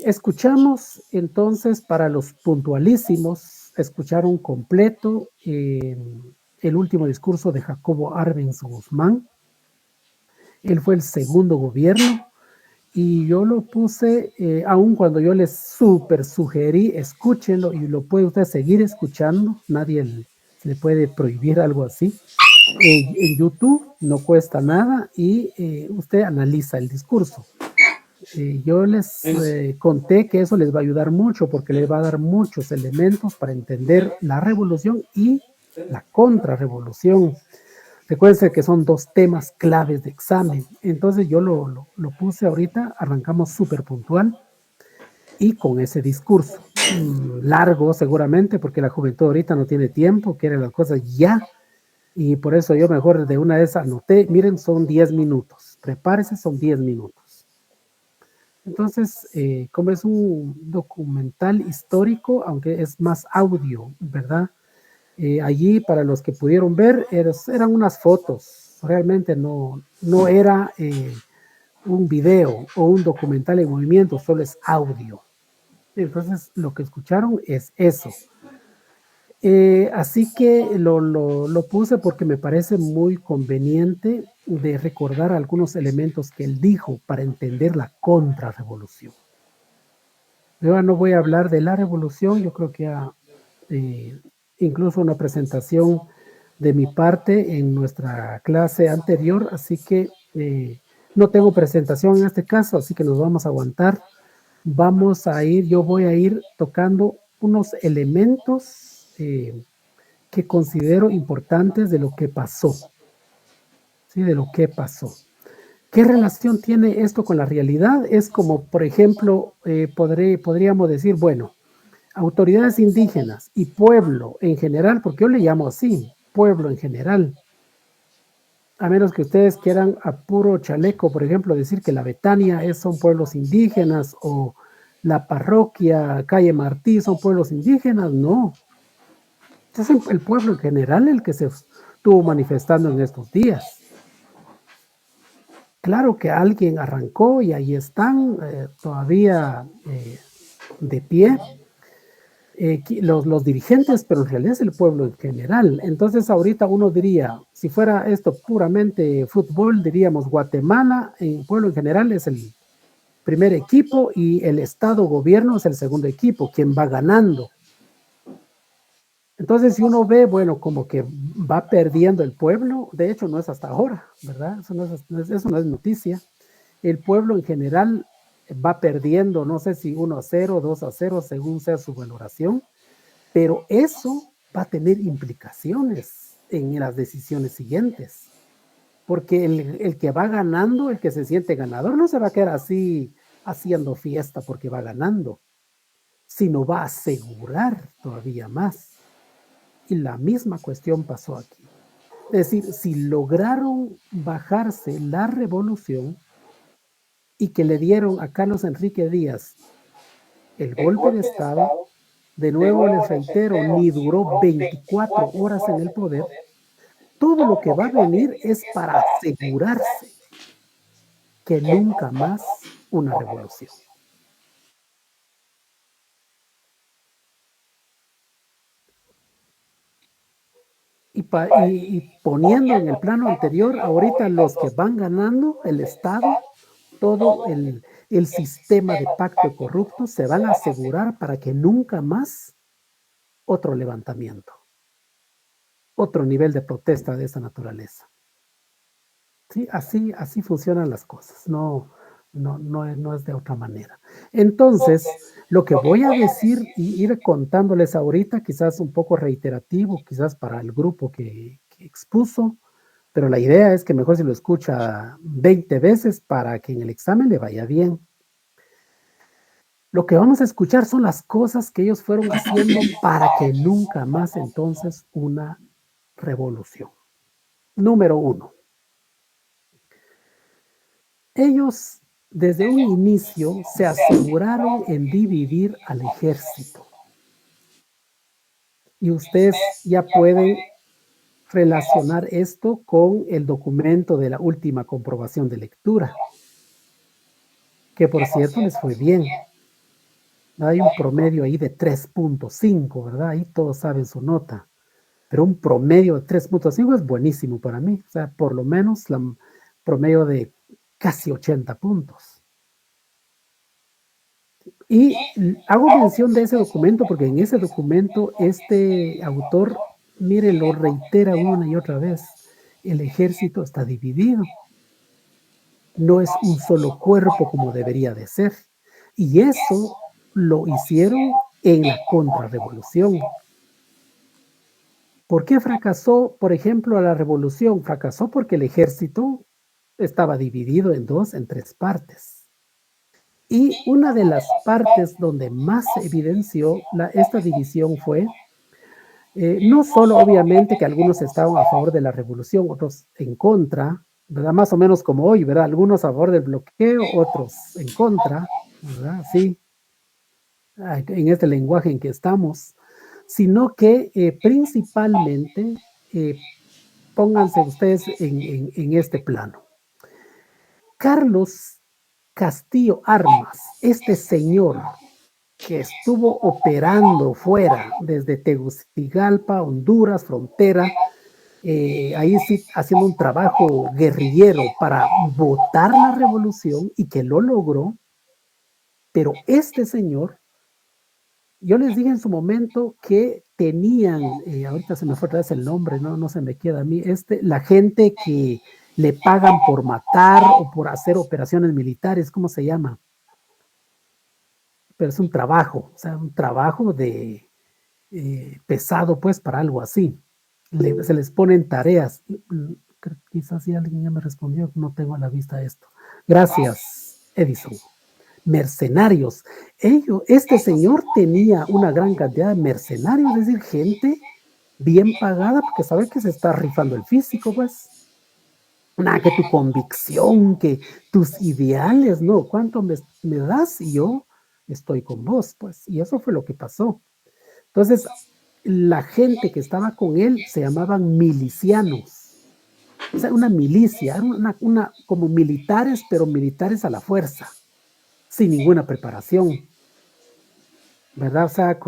Escuchamos entonces para los puntualísimos, escucharon completo el último discurso de Jacobo Arbenz Guzmán. Él fue el segundo gobierno y yo lo puse, aun cuando yo les súper sugerí, escúchenlo y lo puede usted seguir escuchando, nadie le puede prohibir algo así. En YouTube no cuesta nada y usted analiza el discurso. Yo les conté que eso les va a ayudar mucho porque les va a dar muchos elementos para entender la revolución y la contrarrevolución. Recuerden que son dos temas claves de examen. Entonces yo lo puse ahorita, arrancamos súper puntual y con ese discurso. Largo seguramente porque la juventud ahorita no tiene tiempo, quiere las cosas ya. Y por eso yo mejor de una vez anoté, miren, son 10 minutos. Prepárese, son 10 minutos. Entonces, como es un documental histórico, aunque es más audio, ¿verdad? Allí, para los que pudieron ver, eran unas fotos, realmente no era un video o un documental en movimiento, solo es audio. Entonces, lo que escucharon es eso. Así que lo puse porque me parece muy conveniente de recordar algunos elementos que él dijo para entender la contrarrevolución. Yo no voy a hablar de la revolución, yo creo que incluso una presentación de mi parte en nuestra clase anterior, así que no tengo presentación en este caso, así que nos vamos a aguantar. Yo voy a ir tocando unos elementos que considero importantes de lo que pasó, ¿sí? De lo que pasó. ¿Qué relación tiene esto con la realidad? Es como, por ejemplo, podríamos decir, bueno, autoridades indígenas y pueblo en general, porque yo le llamo así, pueblo en general, a menos que ustedes quieran a puro chaleco, por ejemplo, decir que la Betania son pueblos indígenas o la parroquia Calle Martí son pueblos indígenas, no. Es el pueblo en general el que se estuvo manifestando en estos días. Claro que alguien arrancó y ahí están todavía de pie los dirigentes, pero en realidad es el pueblo en general. Entonces ahorita uno diría, si fuera esto puramente fútbol, diríamos Guatemala, el pueblo en general es el primer equipo y el Estado gobierno es el segundo equipo, quien va ganando. Entonces, si uno ve, bueno, como que va perdiendo el pueblo, de hecho no es hasta ahora, ¿verdad? Eso no es noticia. El pueblo en general va perdiendo, no sé si 1-0, 2-0, según sea su valoración, pero eso va a tener implicaciones en las decisiones siguientes, porque el que va ganando, el que se siente ganador, no se va a quedar así haciendo fiesta porque va ganando, sino va a asegurar todavía más. Y la misma cuestión pasó aquí. Es decir, si lograron bajarse la revolución y que le dieron a Carlos Enrique Díaz el golpe de Estado, de nuevo les reitero, ni duró 24 horas en el poder, todo lo que va a venir es para asegurarse que nunca más una revolución. Y poniendo en el plano anterior, ahorita los que van ganando, el Estado, todo el sistema de pacto de corruptos se van a asegurar para que nunca más otro levantamiento, otro nivel de protesta de esa naturaleza. ¿Sí? Así funcionan las cosas, no es de otra manera. Entonces, lo que voy a decir y ir contándoles ahorita, quizás un poco reiterativo, quizás para el grupo que expuso, pero la idea es que mejor si lo escucha 20 veces para que en el examen le vaya bien. Lo que vamos a escuchar son las cosas que ellos fueron haciendo para que nunca más entonces una revolución. Número 1. Ellos desde un inicio se aseguraron en dividir al ejército. Y ustedes ya pueden relacionar esto con el documento de la última comprobación de lectura, que por cierto les fue bien. Hay un promedio ahí de 3.5, ¿verdad? Ahí todos saben su nota. Pero un promedio de 3.5 es buenísimo para mí. O sea, por lo menos promedio de casi 80 puntos. Y hago mención de ese documento porque en ese documento este autor, mire, lo reitera una y otra vez. El ejército está dividido. No es un solo cuerpo como debería de ser. Y eso lo hicieron en la contrarrevolución. ¿Por qué fracasó, por ejemplo, la revolución? Fracasó porque el ejército estaba dividido en tres partes. Y una de las partes donde más se evidenció esta división fue, no solo obviamente que algunos estaban a favor de la revolución, otros en contra, ¿verdad? Más o menos como hoy, ¿verdad? Algunos a favor del bloqueo, otros en contra, ¿verdad? Sí, en este lenguaje en que estamos, sino que principalmente, pónganse ustedes en este plano. Carlos Castillo Armas, este señor que estuvo operando fuera, desde Tegucigalpa, Honduras, frontera, ahí sí haciendo un trabajo guerrillero para botar la revolución y que lo logró, pero este señor, yo les dije en su momento que tenían, ahorita se me fue otra vez el nombre, no se me queda a mí, la gente que le pagan por matar o por hacer operaciones militares, ¿cómo se llama? Pero es un trabajo, o sea, un trabajo de pesado, pues, para algo así. Se les ponen tareas. Quizás si alguien ya me respondió, no tengo a la vista esto. Gracias, Edison. Mercenarios. Este señor tenía una gran cantidad de mercenarios, es decir, gente bien pagada, porque sabe que se está rifando el físico, pues. Nada, que tu convicción, que tus ideales, no, ¿cuánto me das? Y yo estoy con vos, pues. Y eso fue lo que pasó. Entonces, la gente que estaba con él se llamaban milicianos. O sea, una milicia, como militares, pero militares a la fuerza, sin ninguna preparación, ¿verdad? O sea,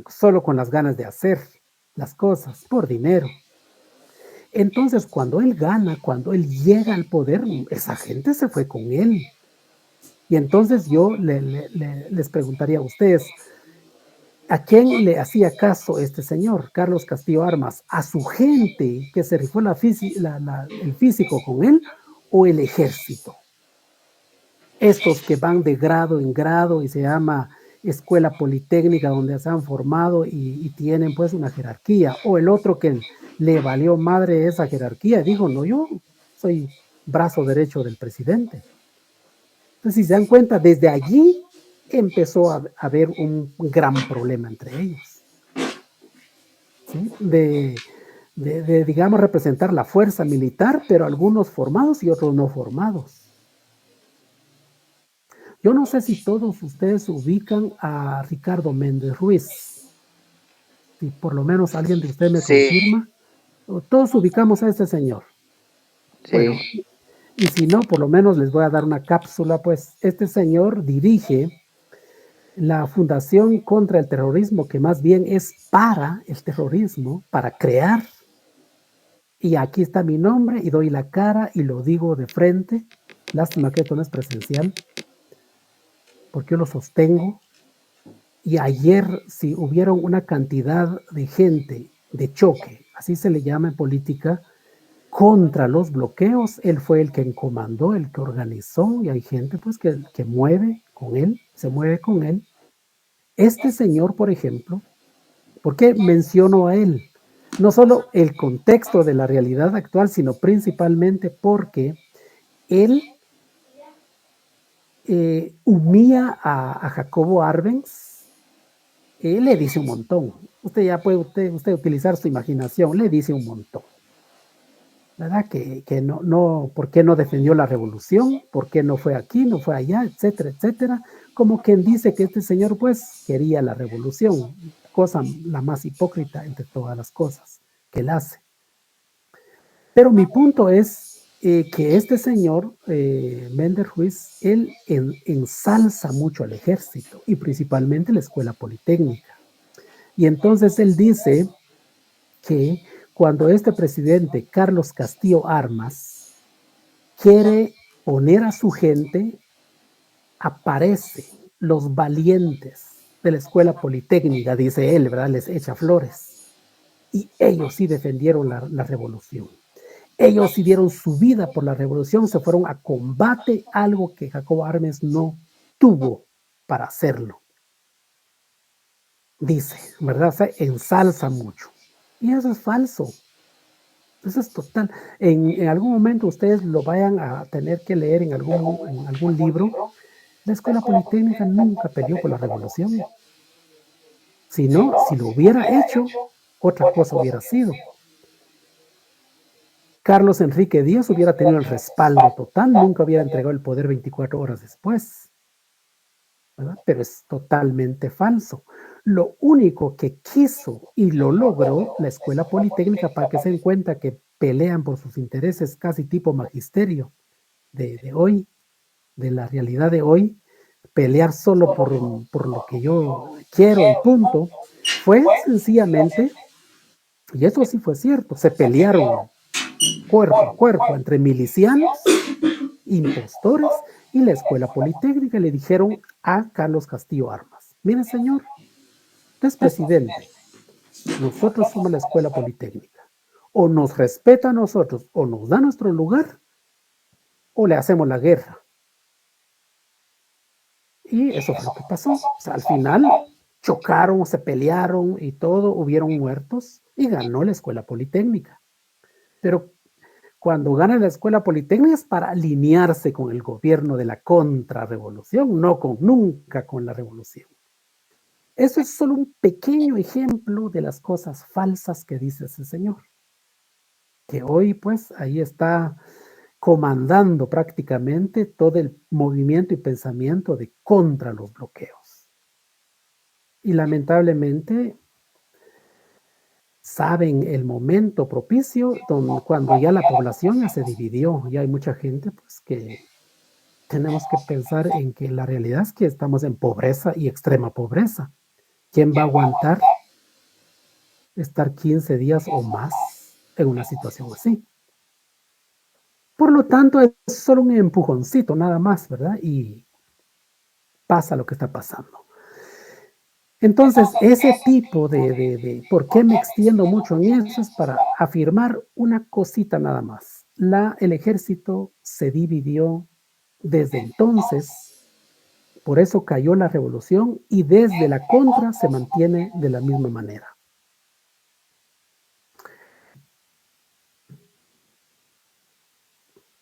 solo con las ganas de hacer las cosas, por dinero. Entonces, cuando él gana, cuando él llega al poder, esa gente se fue con él. Y entonces yo les preguntaría a ustedes, ¿a quién le hacía caso este señor, Carlos Castillo Armas? ¿A su gente que se rifó el físico con él o el ejército? Estos que van de grado en grado y se llama escuela politécnica donde se han formado y tienen pues una jerarquía. O el otro que le valió madre esa jerarquía y dijo, no, yo soy brazo derecho del presidente. Entonces, si se dan cuenta, desde allí empezó a haber un gran problema entre ellos. ¿Sí? Digamos, representar la fuerza militar, pero algunos formados y otros no formados. Yo no sé si todos ustedes ubican a Ricardo Méndez Ruiz. Si por lo menos alguien de ustedes me confirma. Todos ubicamos a este señor. Sí. Bueno, y si no, por lo menos les voy a dar una cápsula, pues este señor dirige la Fundación contra el Terrorismo, que más bien es para el terrorismo, para crear. Y aquí está mi nombre y doy la cara y lo digo de frente. Lástima que esto no es presencial, porque yo lo sostengo. Y ayer, si hubieron una cantidad de gente de choque, así se le llama en política, contra los bloqueos, él fue el que comandó, el que organizó, y hay gente pues que mueve con él, se mueve con él. Este señor, por ejemplo, ¿por qué menciono a él? No solo el contexto de la realidad actual, sino principalmente porque él humilla a Jacobo Arbenz. Le dice un montón. Usted ya puede usted utilizar su imaginación, le dice un montón. ¿Verdad? Que no, ¿por qué no defendió la revolución? ¿Por qué no fue aquí, no fue allá? Etcétera, etcétera. Como quien dice que este señor, pues, quería la revolución. Cosa la más hipócrita entre todas las cosas que él hace. Pero mi punto es, que este señor, Mender Ruiz, él ensalza mucho al ejército y principalmente la escuela politécnica. Y entonces él dice que cuando este presidente, Carlos Castillo Armas, quiere poner a su gente, aparecen los valientes de la escuela politécnica, dice él, ¿verdad? Les echa flores. Y ellos sí defendieron la revolución. Ellos sí dieron su vida por la revolución, se fueron a combate, algo que Jacobo Arbenz no tuvo para hacerlo. Dice, ¿verdad? Se ensalza mucho. Y eso es falso. Eso es total. En algún momento ustedes lo vayan a tener que leer en algún libro. La escuela politécnica nunca peleó por la revolución. Si no, si lo hubiera hecho, otra cosa hubiera sido. Carlos Enrique Díaz hubiera tenido el respaldo total, nunca hubiera entregado el poder 24 horas después. ¿Verdad? Pero es totalmente falso. Lo único que quiso y lo logró la escuela politécnica, para que se den cuenta que pelean por sus intereses casi tipo magisterio de hoy, de la realidad de hoy, pelear solo por lo que yo quiero y punto, fue sencillamente, y eso sí fue cierto, se pelearon cuerpo a cuerpo entre milicianos, impostores y la escuela politécnica. Le dijeron a Carlos Castillo Armas: mire, señor, usted es presidente, nosotros somos la escuela politécnica, o nos respeta a nosotros o nos da nuestro lugar o le hacemos la guerra. Y eso fue lo que pasó. O sea, al final chocaron, se pelearon y todo, hubieron muertos y ganó la escuela politécnica. Pero cuando gana la escuela politécnica es para alinearse con el gobierno de la contrarrevolución, no nunca con la revolución. Eso es solo un pequeño ejemplo de las cosas falsas que dice ese señor, que hoy pues ahí está comandando prácticamente todo el movimiento y pensamiento de contra los bloqueos. Y lamentablemente saben el momento propicio cuando ya la población ya se dividió, ya hay mucha gente pues que tenemos que pensar en que la realidad es que estamos en pobreza y extrema pobreza. ¿Quién va a aguantar estar 15 días o más en una situación así? Por lo tanto, es solo un empujoncito nada más, ¿verdad? Y pasa lo que está pasando. Entonces, ese tipo de ¿por qué me extiendo mucho en eso? Es para afirmar una cosita nada más. El ejército se dividió desde entonces, por eso cayó la revolución y desde la contra se mantiene de la misma manera.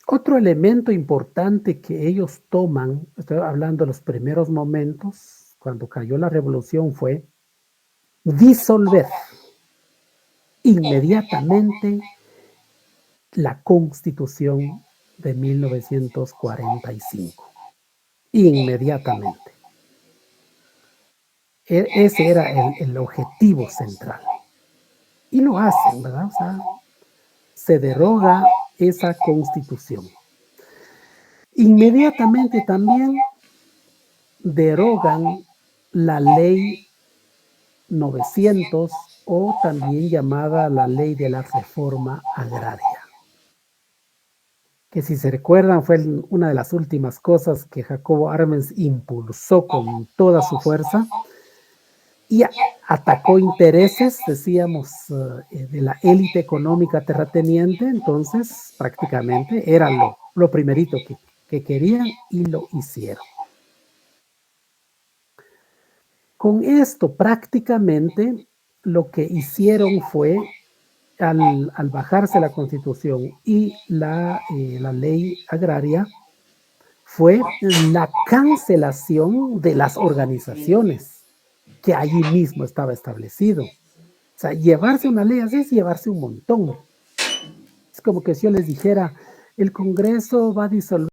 Otro elemento importante que ellos toman, estoy hablando de los primeros momentos, cuando cayó la revolución, fue disolver inmediatamente la Constitución de 1945. Inmediatamente. Ese era el objetivo central. Y lo hacen, ¿verdad? O sea, se deroga esa Constitución. Inmediatamente también derogan la ley 900, o también llamada la ley de la reforma agraria, que si se recuerdan fue una de las últimas cosas que Jacobo Arbenz impulsó con toda su fuerza y atacó intereses, decíamos, de la élite económica terrateniente. Entonces prácticamente era lo primerito que querían y lo hicieron. Con esto prácticamente lo que hicieron fue, al bajarse la Constitución y la ley agraria, fue la cancelación de las organizaciones que allí mismo estaba establecido. O sea, llevarse una ley así es llevarse un montón. Es como que si yo les dijera, el Congreso va a disolver